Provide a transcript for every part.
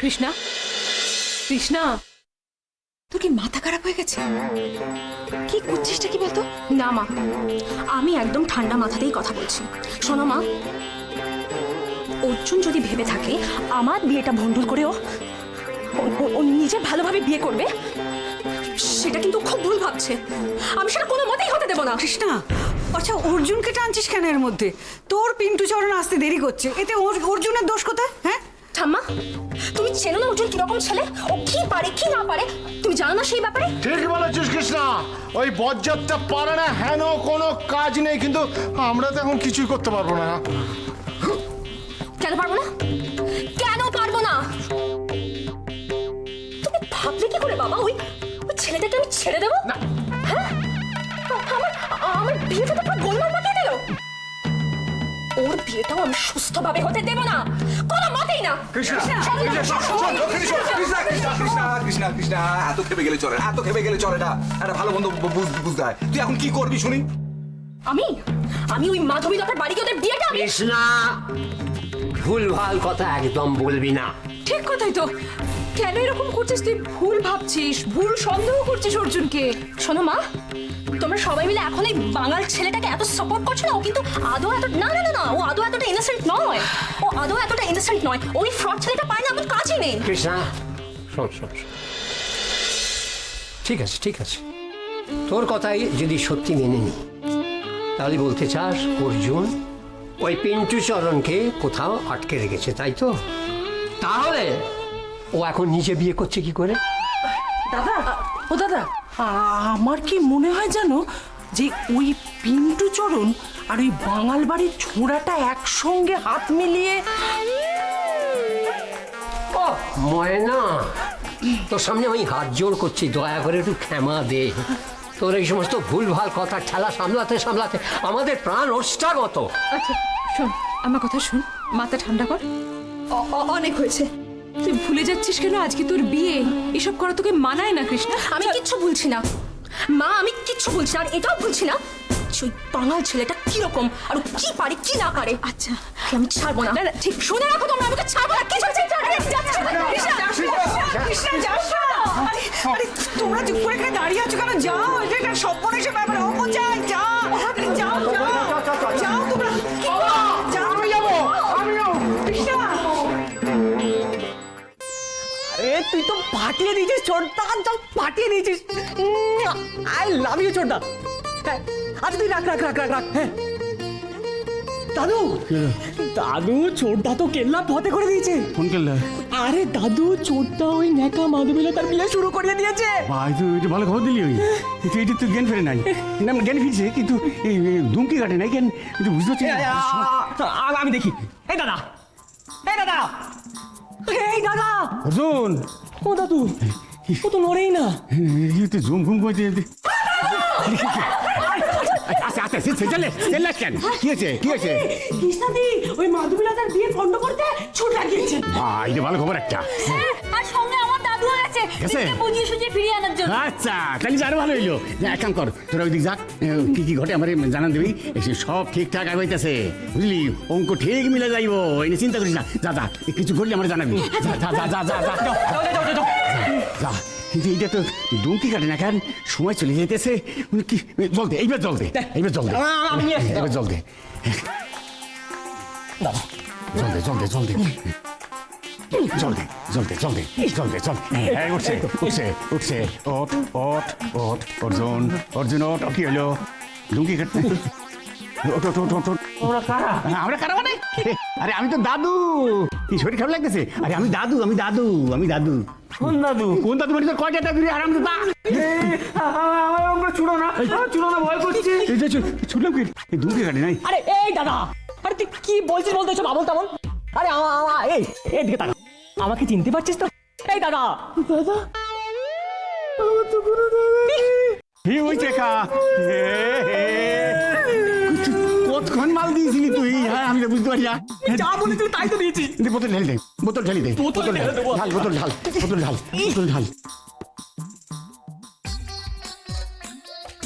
কৃষ্ণা, কৃষ্ণা, তোর কি মাথা খারাপ হয়ে গেছে? কি করছিসটা কি বলতো? না মা, আমি একদম ঠান্ডা মাথাতেই কথা বলছি। শোনো মা, অর্জুন যদি ভেবে থাকে আমার বিয়েটা ভণ্ডুল করে ও নিজে ভালোভাবে বিয়ে করবে, সেটা কিন্তু খুব ভুল ভাবছে। আমি সেটা কোনো মতেই হতে দেবো না। কৃষ্ণা, আচ্ছা অর্জুনকে টানছিস কেন এর মধ্যে? তোর পিন্টু চরণ আসতে দেরি করছে, এতে অর্জুনের দোষ কোথায়? হ্যাঁ ঠাম্মা, তুমি চেনো না অর্জুন কিরকম ছেলে? ও কি পারে কি না পারে তুমি জানো না সেই ব্যাপারে? ঠিক বলেছিস কৃষ্ণা, ওই বজ্জাতটা পারে না হেন কোনো কাজ নেই, কিন্তু আমরা তো এখন কিছুই করতে পারবো না। কেন পারবো না? কেন পারবো না? তুমি ভাবলে কি করে বাবা ওই ছেলেটাকে আমি ছেড়ে দেবো? হ্যাঁ, আমার বিয়েটা তো পুরো গোলমাল পাকিয়ে দিল। ওর বিয়েটাও আমি সুস্থভাবে হতে দেব না, কোনো মতেই না। কৃষ্ণা, এত খেপে গেলে চলে, এত খেপে গেলে চলে না। একটা ভালো বন্ধু বুঝতে হয়। তুই এখন কি করবি শুনি? আমি ওই মাধবী দত্তের বাড়ি গিয়ে ওদের বিয়েটা আমি... কৃষ্ণা, ভুলভাল কথা একদম বলবি না। ঠিক কথাই তো। কেন এরকম করছিস তুই? ভুল ভাবছিস, ভুল সন্দেহ করছিস অর্জুনকে। শোনো মা, তোমরা সবাই মিলে এখন এই বাঙাল ছেলেটাকে এত সাপোর্ট করছো না। ও কিন্তু আদৌ এত না না না না, ও আদৌ এতটা ইনোসেন্ট নয়। ও আদৌ এতটা ইনোসেন্ট নয়। ওই ফ্রড ছেলেটা পায় না, আমার কাজই নেই। কৃষ্ণা, শোন শোন শোন। ঠিক আছে ঠিক আছে, তোর কথাই যদি সত্যি মেনে নি, তাহলে বলতে চাস অর্জুন ওই পিন্টু চরণকে কোথাও আটকে রেখেছে, তাই তো? তাহলে ও এখন নিজে বিয়ে করছে কি করে? দাদা, ও দাদা, আমার কি মনে হয় জানো যে ওই পিন্টু চরণ আর ওই বাঙাল বাড়ির ছোঁড়াটা একসঙ্গে হাত মিলিয়ে... ও ময়না, তোর সামনে আমি হাত জোড় করছি, দয়া করে একটু ক্ষমা দে। তোর এই সমস্ত ভুলভাল কথা ঠেলা সামলাতে সামলাতে আমাদের প্রাণ ওষ্ঠাগত। আচ্ছা শোন, আমার কথা শোন, মাথা ঠান্ডা কর। অনেক হয়েছে। তুই ভুলে যাচ্ছিস কেন আজকে তোর বিয়ে? এসব করা তোকে মানায় না কৃষ্ণা। আমি কিচ্ছু ভুলছি না মা, আমি কিচ্ছু ভুলছি না। আর এটাও ভুলছি না ওই বাঙাল ছেলেটা কিরকম আর ও কি পারে কি না পারে। আচ্ছা, আমি ছাড়বো না। ঠিক শুনে রাখো, তোমরা আমাকে ছাড়বো না। কিছু আরে তোমরা চুপ করে এখানে দাঁড়িয়ে আছো কেন? যাও, এটা সর্বনেশের ব্যাপার। অপচাই, যাও যাও যাও তোমরা। যাও, আমি যাবো। কৃষ্ণা, আরে তুই তো ফাটিয়ে দিয়েছিস ছোটদা, একদম ফাটিয়ে দিয়েছিস। আই লাভ ইউ ছোটদা। হ্যাঁ, আচ্ছা তুই রাখ রাখ রাখ রাখ রাখ। হ্যাঁ দাদু, দাদু ছোটদা তো কেল্লা ফতে করে দিয়েছে। কোন কেল্লা? আরে দাদু, ছোটদা ওই নেকা মাধবীলা তার বিয়ে শুরু করিয়ে দিয়েছে। ভাই তুই এটা ভালো খবর দিলি। ওই এটা তো জ্ঞান ফেরে নাই না, জ্ঞান ফিরছে কিন্তু এই দুমকি কাটে নাই কেন? এটা বুঝতে পারছি না। আমি দেখি। এই দাদা, এই দাদা, এই দাদা। অর্জুন, ও দাদু, ও তো নড়েই না। তুই ঝুম ঘুম করতে আচ্ছা আচ্ছা চলে চেল্লাস কেন? কি হয়েছে কি হয়েছে? কৃষ্ণাদি ওই মাধবীলা তার বিয়ে বন্ধ করতে ছুট লাগিয়েছে। ভাই এটা ভালো খবর একটা। আর সঙ্গে আমার দাদু আছে, গেছে? বুঝিয়ে সুঝিয়ে ফিরিয়ে আনার জন্য। আচ্ছা তাহলে আরো ভালো হইলো। এক কাম কর, তোরা ওইদিক যাক, কি কি ঘটে আমার জানান দিবি। সব ঠিকঠাক আগাইতেছে বুঝলি, অঙ্ক ঠিক মিলে যাইব, এনে চিন্তা করিস না। যা যা, কিছু ঘটলে আমার জানাবি। যা যা যা যা যা যা যা। কিন্তু এইটা তো দুমকি কাটে না কেন? সময় চলে যেতেছে। কি জল দে, এইবার জল দে, এইবার জল দে, এইবার জল দে, জল দে জল দে জল দে জল দে জল দে জল দে জল দে জল। হ্যাঁ উঠছে উঠছে উঠছে। ওট ওট ওট অর্জুন, অর্জুন ওট। কি হলো? লুঙ্গি কাটতে ওট ওট ওট ওট। আমরা কারা মানে? আরে আমি তো দাদু। কি শরীর খারাপ লাগতেছে? আরে আমি দাদু, আমি দাদু, আমি দাদু। কোন দাদু? কোন দাদু মানে তোর কয়টা দাদু রে? আরাম দাদা আমার ছুড়ো না, ছুড়ো না, ভয় করছে। ছুটলাম কি? এই দুমকি কাটে নাই। আরে এই দাদা, আরে তুই কি বলছিস বলতে এসব আবল তাবল? আরে এই এদিকে তাকা, আমাকে চিনতে পারছিস তো? এই দাদা, দাদা আমার তো কোনো দাদা। কি হয়েছে কা? কতক্ষণ মাল দিয়েছিলি তুই? হ্যাঁ আমি তো বুঝতে পারি না। যা বলেছিলি তাই তো দিয়েছি। বোতল ঢালি দে, বোতল ঢালি দে, বোতল ঢাল, ঢাল বোতল ঢাল, বোতল ঢাল, বোতল ঢাল।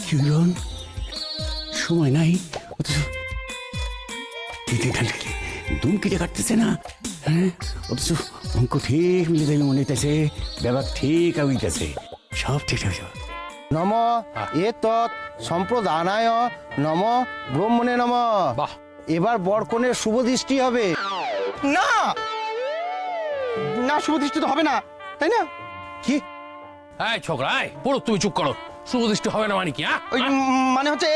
কিরণ সময় নাই, অথচ দুমকিটা কাটতেছে না। হ্যাঁ অথচ অঙ্ক ঠিক মিলে যাবে মনে হইতেছে, ব্যাপার ঠিক হইতেছে, সব ঠিক হয়ে যাবে। নম এ তৎ সম্প্রদানায় নম ব্রহ্মণে নম। বাহ। এবার বরকনের শুভ দৃষ্টি হবে। না না, শুভ দৃষ্টি তো হবে না, তাই না? কি? এই ছোকরা, এই পুরো তুমি চুপ করো। শুভ দৃষ্টি হবে না মানে কি? হ্যাঁ, ওই মানে হচ্ছে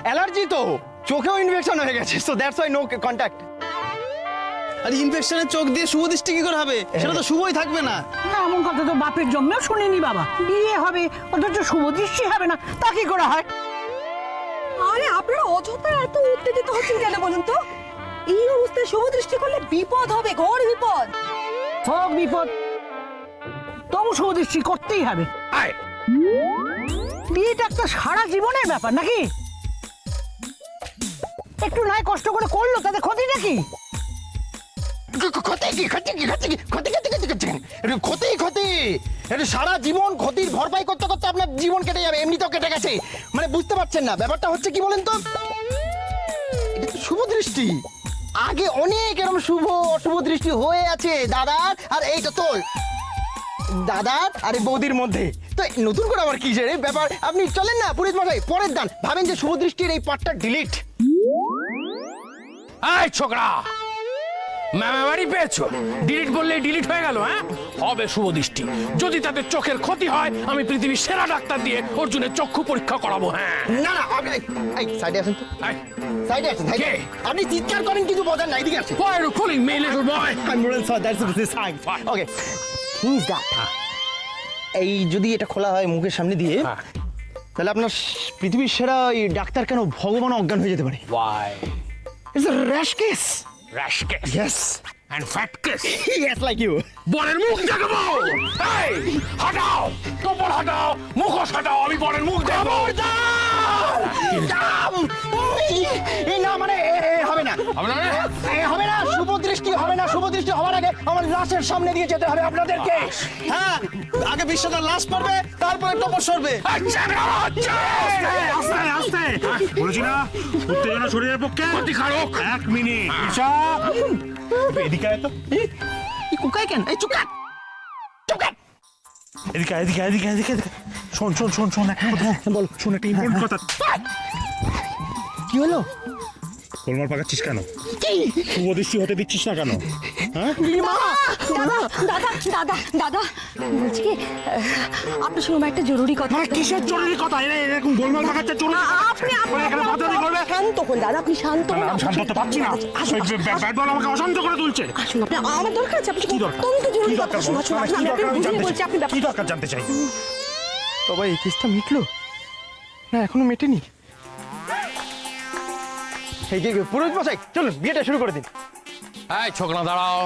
অ্যালার্জি তো, চোখেও ইনফেকশন হয়ে গেছে, so that's why no contact. আরে ইনফেকশনের চোখ দিয়ে শুভ দৃষ্টি কি করে হবে? সেটা তো শুভই থাকবে না। না, এমন কথা তো বাপের জন্মেও শুনিনি বাবা। বিয়ে হবে অথচ শুভ দৃষ্টি হবে না, তা কি করে হয়? আরে আপনারা অযথা এত উত্তেজিত হচ্ছেন কেন বলুন তো? এই অবস্থায় শুভ দৃষ্টি করলে বিপদ হবে, ঘোর বিপদ। হোক বিপদ, তবু শুভ দৃষ্টি করতেই হবে। আয়। বিয়েটা একটা সারা জীবনের ব্যাপার নাকি? একটু নয় কষ্ট করে করলো, তাতে ক্ষতি নাকি? ক্ষতি এটা সারা জীবন ক্ষতির ভরপাই করতে করতে আপনার জীবন কেটে যাবে, এমনিতেও কেটে গেছে। মানে বুঝতে পারছেন না ব্যাপারটা হচ্ছে কি বলেন তো? এটা তো শুভ দৃষ্টি, আগে অনেক এরকম শুভ অশুভ দৃষ্টি হয়ে আছে দাদার, আর এইটা তোর দাদার আর এই বৌদির মধ্যে। তো নতুন করে আবার কি যে ব্যাপার? আপনি চলেন না পুরোহিত মশাই, পরের দান ভাবেন যে শুভ দৃষ্টির এই পার্টটা ডিলিট। এই ছোকরা, মামাবাড়ি পেয়েছো, ডিলিট বললে ডিলিট হয়ে গেল? হ্যাঁ, হবে শুভ দৃষ্টি। যদি তাদের চোখের ক্ষতি হয়, আমি পৃথিবীর সেরা ডাক্তার দিয়ে অর্জুনের চক্ষু পরীক্ষা করাবো। হ্যাঁ না না, সাইডে আসেন তো, এই, সাইডে আসেন, সাইডে। কে? আপনি চিৎকার করেন কিন্তু বোঝেন না, এদিকে আসেন। why are you calling me little boy? I'm really sorry, that's the sign. Okay. Who is that? এই যদি এটা খোলা হয় মুখের সামনে দিয়ে, হ্যাঁ। তাহলে আপনার পৃথিবীর সেরা এই ডাক্তার কেন ভগবান অজ্ঞান হয়ে যেতে পারে। Why? It's a rash case. Rash case Yes. and fat case. Yes, like you. বরের মুখ দেখাবো। এই, হটাও, কপাল হটাও, মুখোশ হটাও, আমি বরের মুখ দেখাবো। এই না মানে হবে না, হবে না মানে? হবে না, শুভ দৃষ্টি হবে না। শুভ দৃষ্টি হওয়ার আগে আমার লাশের সামনে দিয়ে যেতে হবে আপনাদেরকে। হ্যাঁ, আগে বিশ্বকার লাশ পড়বে, তারপরে টপর সরবে। আচ্ছা, আচ্ছা। আস্তে আস্তে বলেছি না, উত্তেজনা শরীরের পক্ষে ক্ষতিকারক। 1 মিনিট। ঈশা, এদিকে আয় তো, কুকাই কেন? এই চুকাট চুকাট। এদিকে এদিকে এদিকে এদিকে এদিকে। শোন শোন শোন শোন, একটা কথা বল, শোন, একটা ইম্পর্টেন্ট কথা। কি হলো? গোলমাল পাকাচ্ছিস কেন? শুভ দৃষ্টি হতে দিচ্ছিস না কেন? হ্যাঁ, দাদা দাদা দাদা দাদা, বলছি কি, আপনার সঙ্গে একটা জরুরি কথা। মানে কিসের জরুরি কথা? এরকম গোলমাল পাকাচ্ছে জরুরি? আপনি এখানে বাদামি করবে? শান্ত হন দাদা, আপনি শান্ত হন। আমি শান্ত তো পাচ্ছি না, আসুন, ওই ব্যাট বল আমাকে অশান্ত করে তুলছে। আসুন, আপনি আমার দরকার আছে, আপনি কি দরকার? অত্যন্ত জরুরি কি কথা। দরকার আসুন বল? আসুন, মানে আসুন, কি আমি দরকার আপনাকে আমি বুঝিয়ে জানতে বলছি, আপনি চাই। কি ব্যাপারটা- দরকার জানতে চাই। বাবা, এই কেসটা মিটলো না? এখনো মেটেনি। এই যে পুরোহিত মশাই, চলুন বিয়েটা শুরু করে দিন। এই ছোকরা, দাঁড়াও।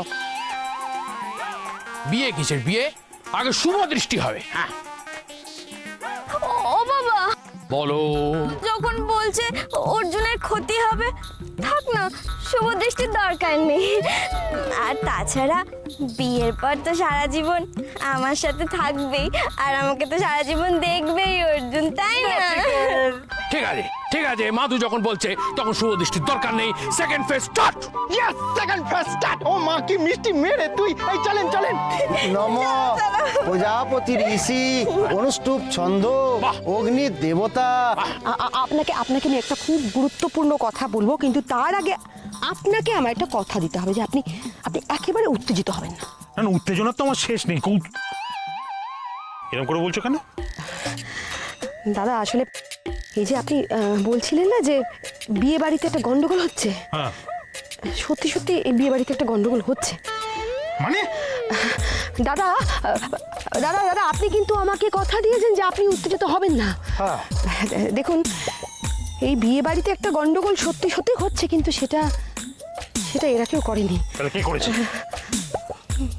বিয়ে কিসের বিয়ে? আগে শুভ দৃষ্টি হবে। হ্যাঁ, ও বাবা, বলো। যখন বলছে অর্জুনের ক্ষতি হবে, থাক না, শুভ দৃষ্টির দরকার নেই। আর তাছাড়া বিয়ের পর তো সারা জীবন আমার সাথে থাকবেই, আর আমাকে তো সারা জীবন দেখবেই অর্জুন, তাই না? ঠিক আছে, ঠিক আছে, মাধু যখন বলছে তখন শুভ দৃষ্টির দরকার নেই। Second phase start. Yes, second first start. ও মা, কি মিষ্টি মেরে তুই। এই চলেন চলেন। নম প্রজাপতি ঋষি অনুষ্টুপ ছন্দ অগ্নি দেবতা। আপনাকে আমি একটা খুব গুরুত্বপূর্ণ কথা বলবো, কিন্তু তার আগে আপনাকে আমার একটা কথা দিতে হবে যে আপনি আপনি একেবারে উত্তেজিত হবেন না। না, উত্তেজনার তো আমার শেষ নেই। এরকম করে বলছো কেন? দাদা, আসলে এই যে আপনি বলছিলেন না যে বিয়ে বাড়িতে একটা গন্ডগোল হচ্ছে, হ্যাঁ, সত্যি সত্যি এই বিয়ে বাড়িতে একটা গন্ডগোল হচ্ছে। মানে দাদা দাদা দাদা, আপনি কিন্তু আমাকে কথা দিয়েছেন যে আপনি উত্তেজিত হবেন না। দেখুন, এই বিয়ে বাড়িতে একটা গন্ডগোল সত্যি সত্যি হচ্ছে, কিন্তু সেটা এরা কেউ করেনি। তাহলে কে করেছে?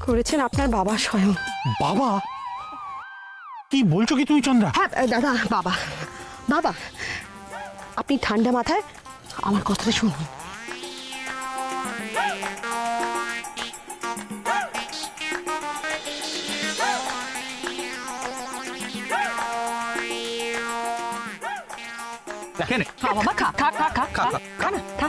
করেছেন আপনার বাবা স্বয়ং। বাবা? কি বলছো কি তুমি চন্দ্রা? হ্যাঁ দাদা, বাবা বাবা, আপনি ঠান্ডা মাথায় আমার কথাটা শুনুন। খা বাবা, খা খা খা খা খা খা না, খা।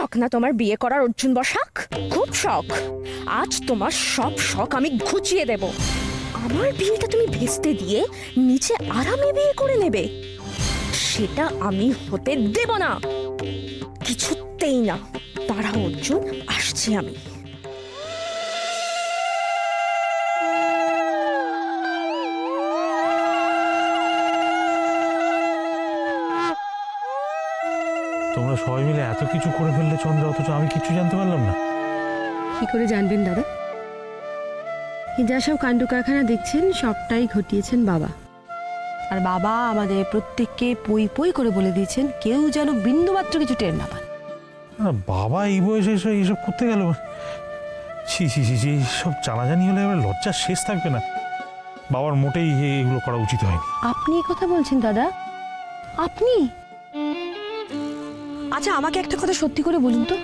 শখ না তোমার বিয়ে করার অর্জুন বসাক? খুব শখ। আজ তোমার সব শখ আমি ঘুচিয়ে দেব। আমার বিয়েটা তুমি ভেস্তে দিয়ে নিচে আরামে বিয়ে করে নেবে, সেটা আমি হতে দেব না, কিছুতেই না। তারা অর্জুন, আসছি আমি। তোমরা সবাই মিলে এত কিছু করে ফেললে চন্দ্রা, অথচ আমি কিছু জানতে পারলাম না। কি করে জানবেন দাদা? যা সব কাণ্ড কারখানা দেখছেন সবটাই ঘটিয়েছেন বাবা। আর বাবা আমাদের প্রত্যেককে পই পই করে বলে দিয়েছেন কেউ যেন বিন্দুমাত্র কিছু টের না পায়। বাবা এই বয়সে এইসব করতে গেল? ছি ছি ছি ছি, এইসব জানাজানি হলে এবার লজ্জার শেষ থাকবে না। বাবার মোটেই এগুলো করা উচিত হয়নি। আপনি এই কথা বলছেন দাদা? আপনি? আচ্ছা আমাকে একটা কথা সত্যি করে বলুন তো,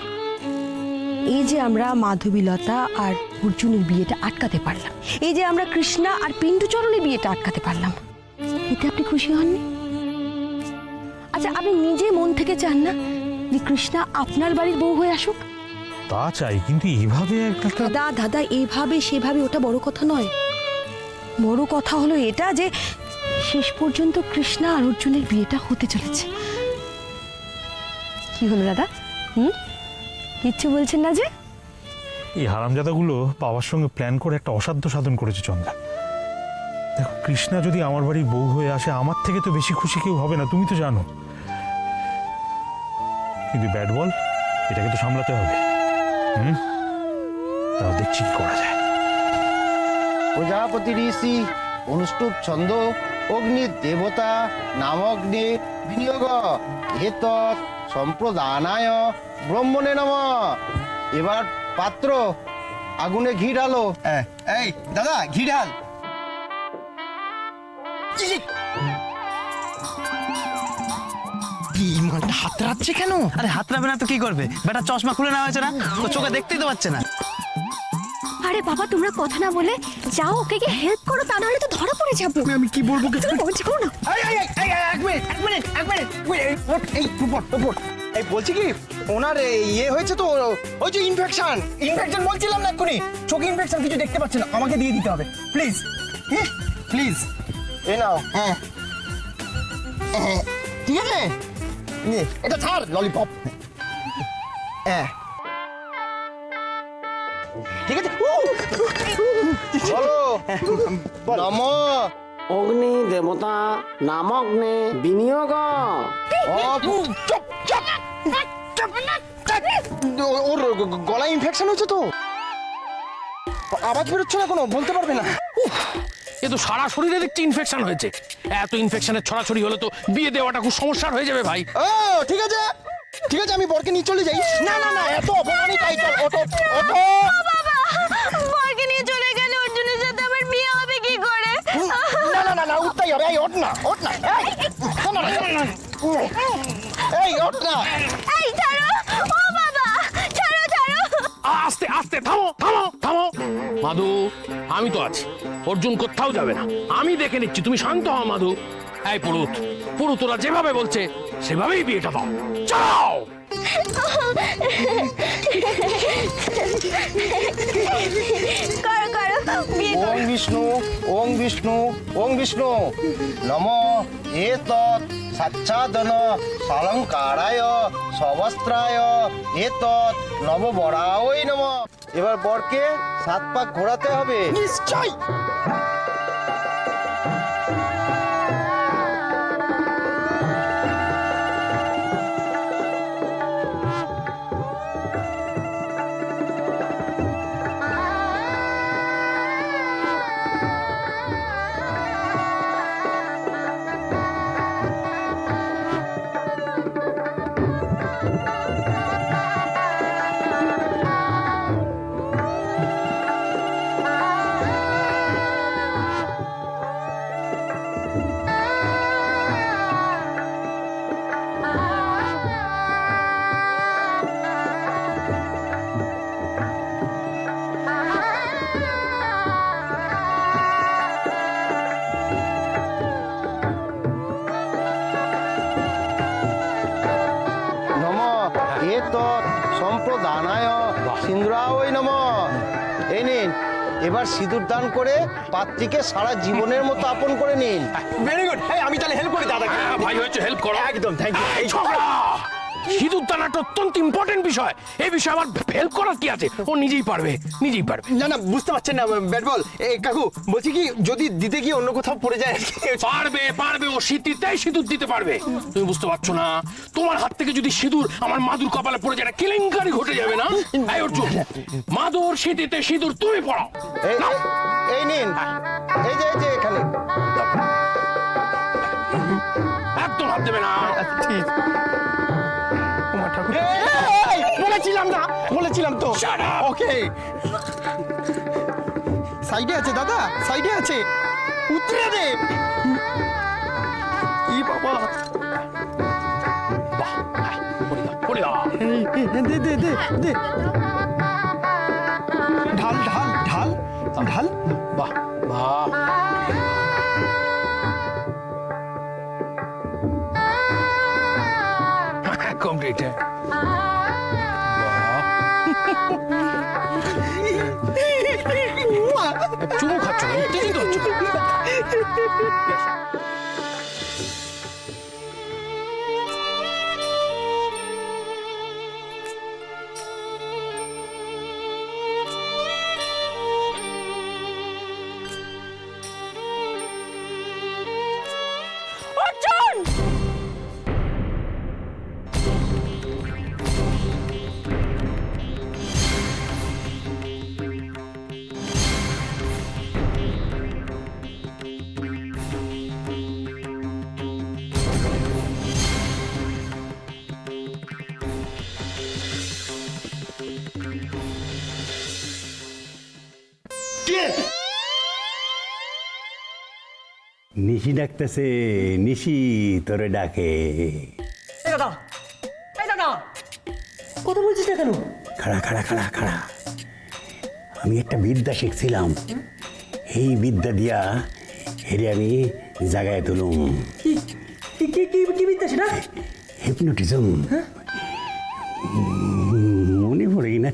এই যে আমরা মাধবীলতা আর অর্জুনের বিয়েটা আটকাতে পারলাম, এই যে আমরা কৃষ্ণা আর পিন্টুচরণের বিয়েটা আটকাতে পারলাম, এতে আপনি খুশি হননি? আচ্ছা আপনি নিজে মন থেকে চান না যে কৃষ্ণা আপনার বাড়ির বউ হয়ে আসুক? তা চাই, কিন্তু এইভাবে একটা দাদা এইভাবে সেভাবে ওটা বড় কথা নয়। বড় কথা হলো এটা যে শেষ পর্যন্ত কৃষ্ণা আর অর্জুনের বিয়েটা হতে চলেছে। কি হলো দাদা? কিচ্ছু বলছেন না যে? এই হারামজাদাগুলো বাবার সঙ্গে প্ল্যান করে একটা অসাধ্য সাধন করেছে চন্দ্রা। দেখো, কৃষ্ণা যদি আমার বাড়ির বউ হয়ে আসে, আমার থেকে তো বেশি খুশি কেউ হবে না, তুমি তো জানো। কিন্তু ব্যাট বল, এটাকে তো সামলাতে হবে। তাও দেখছি কি করা যায়। প্রজাপতি ঋষি অনুষ্টুপ ছন্দ অগ্নি দেবতা নামগ্নি বিনিয়োগ এতৎ সম্প্রদানায় ব্রহ্মণে নম। এবার পাত্র আগুনে ঘি ঢালো। এই দাদা, ঘি ঢাল। হাত রাখছে কেন? আরে হাত রাখবে না তো কি করবে? বেটা চশমা খুলে নেওয়া হয়েছে না, ও চোখে দেখতেই তো পাচ্ছে না। আরে বাবা তোমরা কথা না বলে যাও, ওকে গিয়ে হেল্প করো, তা নাহলে তো ধরা পড়ে যাবো। আমি কি বলবো? তুমি বলছি করো না। এই বলছি কি, ওনার ইয়ে হয়েছে তো, ওই যে ইনফেকশন বলছিলাম না এক্ষুনি, চোখে ইনফেকশন, কিছু দেখতে পাচ্ছে না, আমাকে দিয়ে দিতে হবে প্লিজ, প্লিজ। এ নাও। ঠিক আছে, এটা ছাড় ললিপপ। ঠিক আছে, বলো নম অগ্নি দেবতা নামগ্নে বিনিয়োগ। ওর গলায় ইনফেকশন হয়েছে তো, আওয়াজ বেরোচ্ছে না কোনো, বলতে পারবে না। এ তো সারা শরীরে দেখছি ইনফেকশন হয়েছে। এত ইনফেকশনের ছড়াছড়ি হলে তো বিয়ে দেওয়াটা খুব সমস্যার হয়ে যাবে ভাই। ও ঠিক আছে, ঠিক আছে, আমি বরকে নিয়ে চলে যাই। না না না, এত অপমানি তাই চল, ওঠো ওঠো। বরকে নিয়ে চলে গেলে অর্জুনের সাথে আমার বিয়ে হবে কি করে? না না না না, উঠতেই হবে। এই ওঠ না, ওঠ না, এই ওঠ না। এই ছাড়ো, ও বাবা ছাড়ো ছাড়ো। আস্তে আস্তে, থামো থামো থামো। মাধু, আমি তো আছি, অর্জুন কোথাও যাবে না, আমি দেখে নিচ্ছি, তুমি শান্ত হও মাধু। এই পুরুত, পুরুতরা যেভাবে বলছে সেভাবেই বিয়েটা দাও, চাও। করো করো, বিয়ে করো। ওং বিষ্ণু ওং বিষ্ণু ওং বিষ্ণু নম এতৎ সাচ্ছাদন সালঙ্কারায় সবস্ত্রায় এতৎ নববরায় নম। এবার বরকে 7 পাক ঘোরাতে হবে। নিশ্চয়। সিন্দুরাওই নমঃ। এই নিন, এবার সিঁদুর দান করে পাত্রীকে সারা জীবনের মতো আপন করে নিন। Very good. আমি তাহলে হেল্প করি দাদাকে। ভাই হচ্ছে হেল্প করো। একদম, থ্যাংক ইউ। এই ঝগড়া সিঁদুর দানাটা অত্যন্ত ইম্পর্টেন্ট বিষয়। এই বিষয়ে আমার হেল্প করার কি আছে? ও নিজেই পারবে, নিজেই পারবে। না না, বুঝতে পারছেন না ব্যাট বল। কাকু বলছি কি, যদি দিতে গিয়ে অন্য কোথাও পড়ে যায়। পারবে পারবে, ও শীতিতেই সিঁদুর দিতে পারবে। তুমি বুঝতে পারছো না? তোমার হাত থেকে যদি সিঁদুর আমার মাদুর কপালে পড়ে যায়, কেলেঙ্কারি ঘটে যাবে না? এই অর্জুন, মাদুর শীতিতে সিঁদুর তুমি পড়াও। এই নিন, এই যে এখানে। একদম হাত দেবে না। ঠিক। বলেছিলাম তো। ওকে, সাইডে আছে দাদা, সাইডে আছে, উতরে দে। ই বাবা, বাহ, পড়ে দাও। দে দে দে দে। ঢাল ঢাল ঢাল ঢাল। বাহ বাহ। কমপ্লিট। চুমু খাচ্ছ, উত্তেজিত হচ্ছ। নিশি ডাকতেছে, নিশি তোরে ডাকে। দাদা, এই দাদা, কথা বলছিস না কেন? খাড়া খাড়া খাড়া খাড়া, আমি একটা বিদ্যা শিখছিলাম। এই বিদ্যা দিয়া হেরে আমি জাগায় তুলুম। কি বিদ্যা সেটা? হিপনোটিজম। মনে পড়ে কিনা,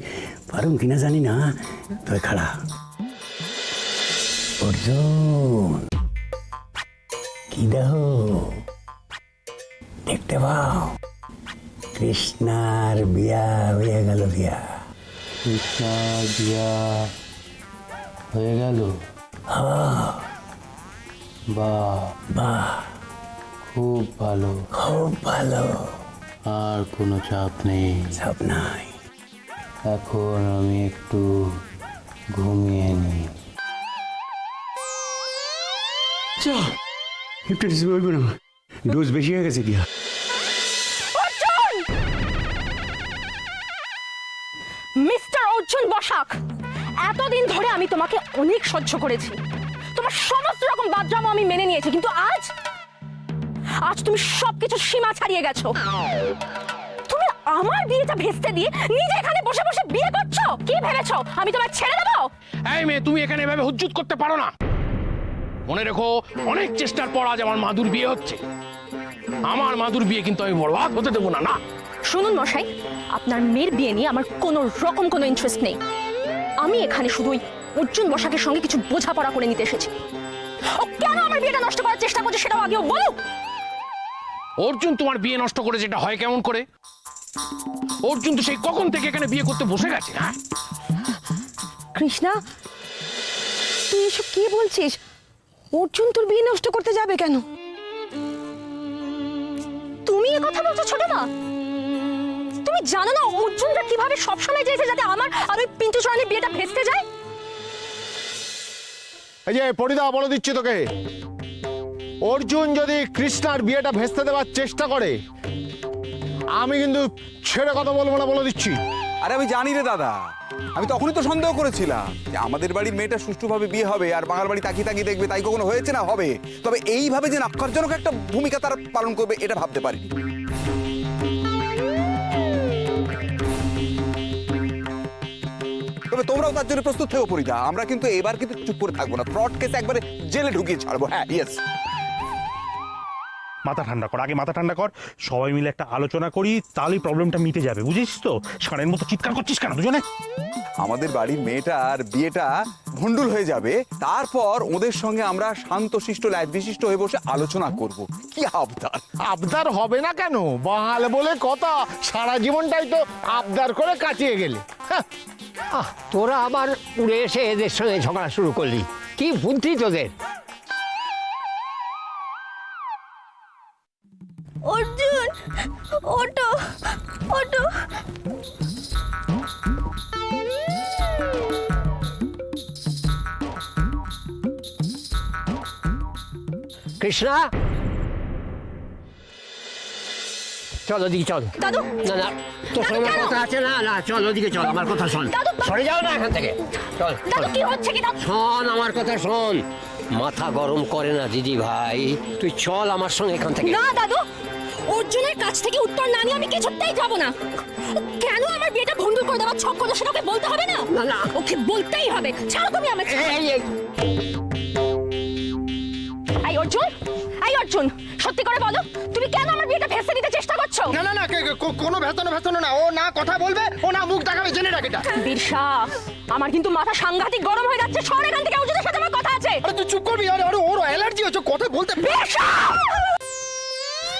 পারুম কিনা জানি না, তবে খাড়া। অর্জুন, কি দেহ দেখতে পাও? কৃষ্ণার বিয়া হয়ে গেল। কৃষ্ণার বিয়া হয়ে গেল। বাহ বাহ, খুব ভালো, খুব ভালো। আর কোনো চাপ নেই? চাপ নাই। এখন আমি একটু ঘুমিয়ে নিই। হিপনোটিজম হইব না, ডোজ বেশি হয়ে গেছে দিয়া। মিস্টার অর্জুন বসাক, এতদিন ধরে আমি তোমাকে অনেক সহ্য করেছি, তোমার সমস্ত রকম বাদরামো আমি মেনে নিয়েছি, কিন্তু আজ তুমি সবকিছু সীমা ছাড়িয়ে গেছো। তুমি আমার বিয়েটা ভেস্তে দিয়ে নিজে এখানে বসে বসে বিয়ে করছো। কি ভেবেছো আমি তোমার ছেড়ে দেবো? এই মেয়ে, তুমি এখানে এভাবে হুজ্জুত করতে পারো না। মনে রেখো, অনেক চেষ্টার পর আজ আমার মাদুর বিয়ে হচ্ছে। আমার মাদুর বিয়ে কিন্তু আমি বরবাদ হতে দেবো না। না, শুনুন মশাই, আপনার মেয়ের বিয়ে নিয়ে আমার কোনো রকম কোনো ইন্টারেস্ট নেই। আমি এখানে শুধু ওই অর্জুন বসাকের সঙ্গে কিছু বোঝাপড়া করে নিতে এসেছি। ও কেন আমার বিয়েটা নষ্ট করার চেষ্টা করছে সেটাও আগেও বলো। অর্জুন তোমার বিয়ে নষ্ট করে, যেটা হয় কেমন করে? অর্জুন তো সেই কখন থেকে এখানে বিয়ে করতে বসে গেছে। হ্যাঁ, কৃষ্ণা, তুই এসব কি বলছিস? অর্জুন তোর বিয়ে নষ্ট করতে যাবে কেন? তুমি এ কথা বলছো ছোট মা? তুমি জানো না অর্জুনরা কিভাবে সবসময় চাইছে যাতে আমার আর ওই পিন্টু চরণের বিয়েটা ভেস্তে যায়? এই যে পরিদা, বলে দিচ্ছি তোকে, অর্জুন যদি কৃষ্ণার বিয়েটা ভেস্তে দেওয়ার চেষ্টা করে, আমি কিন্তু ছেড়ে কথা বলবো না, বলে দিচ্ছি। আরে আমি জানি রে দাদা, আমি তখনই তো সন্দেহ করেছিলাম যে আমাদের বাড়ির মেয়েটা সুষ্ঠুভাবে বিয়ে হবে আর বাঙাল বাড়ি তাকিয়ে তাকিয়ে দেখবে, তাই কখনো হয়েছে না হবে। তবে এইভাবে যে নাক্কারজনক একটা ভূমিকা তারা পালন করবে এটা ভাবতে পারিনি। তবে তোমরাও তার জন্য প্রস্তুত থেকো পরিদা। আমরা কিন্তু এবার কিন্তু চুপ করে থাকবো না, ফ্রড কেস একবারে জেলে ঢুকিয়ে ছাড়বো। হ্যাঁ, ইয়েস। মাথা ঠান্ডা কর, আগে মাথা ঠান্ডা কর, সবাই মিলে একটা আলোচনা করি, তাহলেই প্রবলেমটা মিটে যাবে, বুঝেছিস তো? ষাঁড়ের মতো চিৎকার করছিস কেন দুজনে? আমাদের বাড়ির মেয়েটার বিয়েটা ভণ্ডুল হয়ে যাবে, তারপর ওদের সঙ্গে আমরা শান্তশিষ্ট বিশিষ্ট হয়ে বসে আলোচনা করব। কি আবদার! আবদার হবে না কেন? বাঙাল বলে কথা, সারা জীবনটাই তো আবদার করে কাটিয়ে গেলে। হ্যাঁ, তোরা আবার উড়ে এসে এদের সঙ্গে ঝগড়া শুরু করলি, কি বুদ্ধি তোদের? অর্জুন ওটো ওটো কৃষ্ণা, চল ওদিকে চল। দাদু না না, তোর সঙ্গে আমার কথা আছে না, না চল ওদিকে চল, আমার কথা শোন। সরে যাও না এখান থেকে, চল। দাদু কি হচ্ছে কি দাদু? শোন আমার কথা শোন, মাথা গরম করে না দিদি ভাই, তুই চল আমার সঙ্গে এখান থেকে। না দাদু, অর্জুনের কাছ থেকে উত্তর না নিয়ে আমি কিছুতেই যাব না। কেন আমার বিয়েটা ভণ্ডুল করে দেওয়ার ছক করলো সেটা ওকে বলতে হবে না? না না, ওকে বলতেই হবে। ছাড়ো তুমি আমাকে। এই অর্জুন, এই অর্জুন, সত্যি করে বলো তুমি কেন আমার বিয়েটা ভেস্তে দিতে চেষ্টা করছো? না না না, কোনো ভেতনো না, ও না কথা বলবে, ও না মুখ দেখাবে, জেনে রাখ এটা। বীরসা, আমার কিন্তু মাথা সাংঘাতিক গরম হয়ে যাচ্ছে। সর এখান থেকে, অর্জুনের সাথে আমার কথা আছে। আরে তুই চুপ করবি, আরে ওর অ্যালার্জি হচ্ছে, কথা বলতে। বীরসা,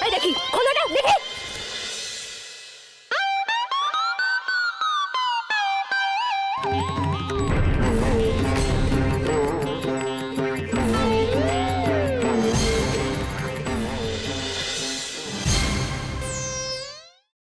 এই দেখি খোলো না, দেখি